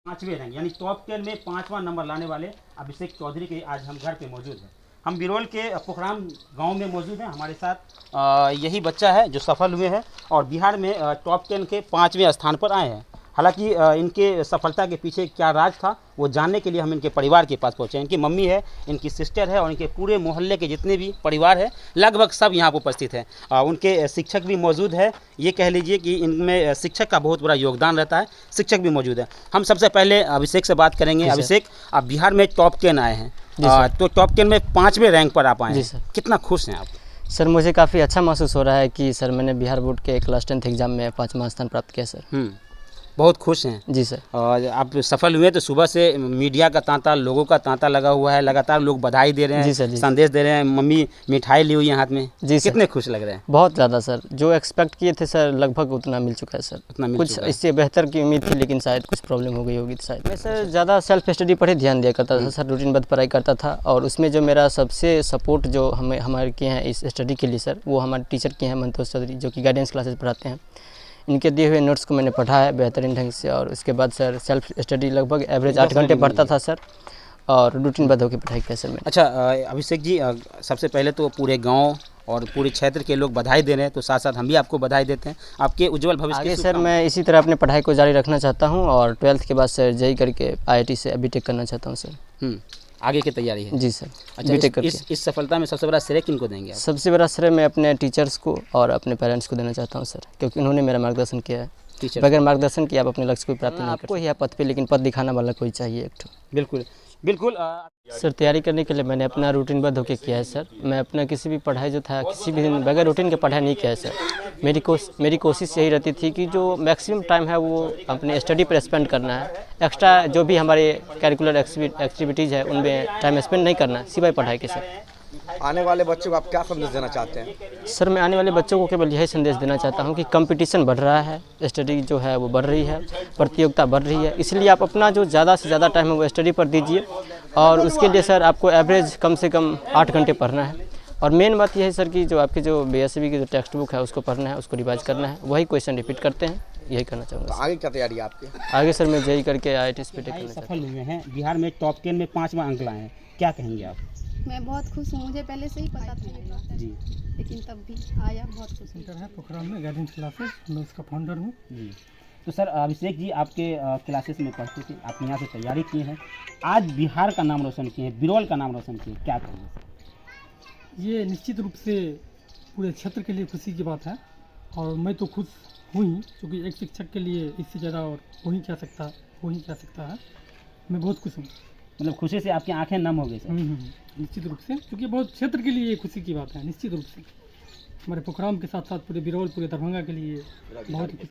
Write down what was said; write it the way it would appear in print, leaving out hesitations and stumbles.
पाँचवें रैंक यानी टॉप 10 में 5वां नंबर लाने वाले अभिषेक चौधरी के आज हम घर पे मौजूद हैं। हम बिरोल के पोखराम गांव में मौजूद हैं। हमारे साथ यही बच्चा है जो सफल हुए हैं और बिहार में टॉप 10 के 5वें स्थान पर आए हैं। हालांकि इनके सफलता के पीछे क्या राज था वो जानने के लिए हम इनके परिवार के पास पहुँचे। इनकी मम्मी है, इनकी सिस्टर है और इनके पूरे मोहल्ले के जितने भी परिवार है लगभग सब यहाँ पर उपस्थित हैं। उनके शिक्षक भी मौजूद है। ये कह लीजिए कि इनमें शिक्षक का बहुत बड़ा योगदान रहता है। शिक्षक भी मौजूद है। हम सबसे पहले अभिषेक से बात करेंगे। अभिषेक, आप बिहार में टॉप 10 आए हैं, तो टॉप 10 में 5वें रैंक पर आप आए हैं, कितना खुश हैं आप? सर मुझे काफ़ी अच्छा महसूस हो रहा है कि सर मैंने बिहार बोर्ड के क्लास 10th एग्जाम में 5वां स्थान प्राप्त किया सर। बहुत खुश हैं जी सर। और आप सफल हुए तो सुबह से मीडिया का तांता, लोगों का तांता लगा हुआ है, लगातार लोग बधाई दे रहे हैं, जी सर, जी संदेश दे रहे हैं, मम्मी मिठाई ली हुई है हाथ में। जी सर। कितने खुश लग रहे हैं? बहुत ज़्यादा सर, जो एक्सपेक्ट किए थे सर लगभग उतना मिल चुका है सर। उतना मिल कुछ चुका है। इससे बेहतर की उम्मीद थी लेकिन शायद कुछ प्रॉब्लम हो गई होगी तो शायद। मैं सर ज़्यादा सेल्फ स्टडी पर ही ध्यान दिया करता था सर, रूटीनबद्ध पढ़ाई करता था और उसमें जो मेरा सबसे सपोर्ट जो हमारे किए हैं इस स्टडी के लिए सर, वो हमारे टीचर किए हैं मंतोष चौधरी, जो कि गाइडेंस क्लासेस पढ़ाते हैं। इनके दिए हुए नोट्स को मैंने पढ़ा है बेहतरीन ढंग से और उसके बाद सर सेल्फ स्टडी लगभग एवरेज 8 घंटे पढ़ता था सर और रूटीनबद्ध होकर पढ़ाई किया सर मैंने। अच्छा अभिषेक जी, सबसे पहले तो पूरे गांव और पूरे क्षेत्र के लोग बधाई दे रहे हैं, तो साथ साथ हम भी आपको बधाई देते हैं आपके उज्जवल भविष्य के। सर मैं इसी तरह अपनी पढ़ाई को जारी रखना चाहता हूँ और 12th के बाद सर जेई करके IIT से बीटेक करना चाहता हूँ सर। आगे की तैयारी है? जी सर। अच्छा, इस सफलता में सबसे बड़ा श्रेय किनको देंगे आप? सबसे बड़ा श्रेय मैं अपने टीचर्स को और अपने पेरेंट्स को देना चाहता हूँ सर, क्योंकि उन्होंने मेरा मार्गदर्शन किया है। बगैर मार्गदर्शन किया आप अपने लक्ष्य को प्राप्त नहीं कर सकते। आपको ही है पथ पे, लेकिन पथ दिखाना वाला कोई चाहिए एक ठो। बिल्कुल बिल्कुल। सर तैयारी करने के लिए मैंने अपना रूटीनबद्ध होकर किया है सर। मैं अपना किसी भी पढ़ाई जो था किसी भी दिन बगैर रूटीन के पढ़ाई नहीं किया है सर। मेरी कोशिश यही रहती थी कि जो मैक्सिमम टाइम है वो अपने स्टडी पर स्पेंड करना है। एक्स्ट्रा जो भी हमारे करिकुलर एक्टिविटीज़ है उनमें टाइम स्पेंड नहीं करना है सिवाय पढ़ाई के सर। आने वाले बच्चों को आप क्या संदेश देना चाहते हैं? सर मैं आने वाले बच्चों को केवल यही संदेश देना चाहता हूं कि कंपटीशन बढ़ रहा है, स्टडी जो है वो बढ़ रही है, प्रतियोगिता बढ़ रही है, इसलिए आप अपना जो ज़्यादा से ज़्यादा टाइम है वो स्टडी पर दीजिए और उसके लिए सर आपको एवरेज कम से कम 8 घंटे पढ़ना है। और मेन बात यह है सर कि जो आपकी जो BSB की जो टेक्स्ट बुक है उसको पढ़ना है, उसको रिवाइज करना है, वही क्वेश्चन रिपीट करते हैं, यही करना चाहूँगा। तो आगे क्या तैयारी है आपकी? आगे सर मैं जेई करके IIT से बीटेक करना चाहता सफल हुए हैं, बिहार में टॉप 10 में 5वां अंक लाए हैं, क्या कहेंगे आप? मैं बहुत खुश हूँ, मुझे पहले से ही पता था जी, लेकिन तब भी आया, बहुत खुश हूँ। सेंटर है पोखराम में गाइडेंस क्लासेस, मैं उसका फाउंडर हूँ जी। तो सर अभिषेक जी आपके क्लासेस में पढ़ते थे, आप यहाँ से तैयारी किए हैं, आज बिहार का नाम रोशन किए हैं, बिरौल का नाम रोशन किए, क्या कहेंगे? ये निश्चित रूप से पूरे क्षेत्र के लिए खुशी की बात है और मैं तो खुश हूँ ही, क्योंकि एक शिक्षक के लिए इससे ज़्यादा और हो ही क्या सकता है। मैं बहुत खुश हूँ। मतलब खुशी से आपकी आंखें नम हो गई सर? निश्चित रूप से, क्योंकि बहुत क्षेत्र के लिए ये खुशी की बात है। निश्चित रूप से हमारे पोखराम के साथ साथ पूरे बिरौल, पूरे दरभंगा के लिए बहुत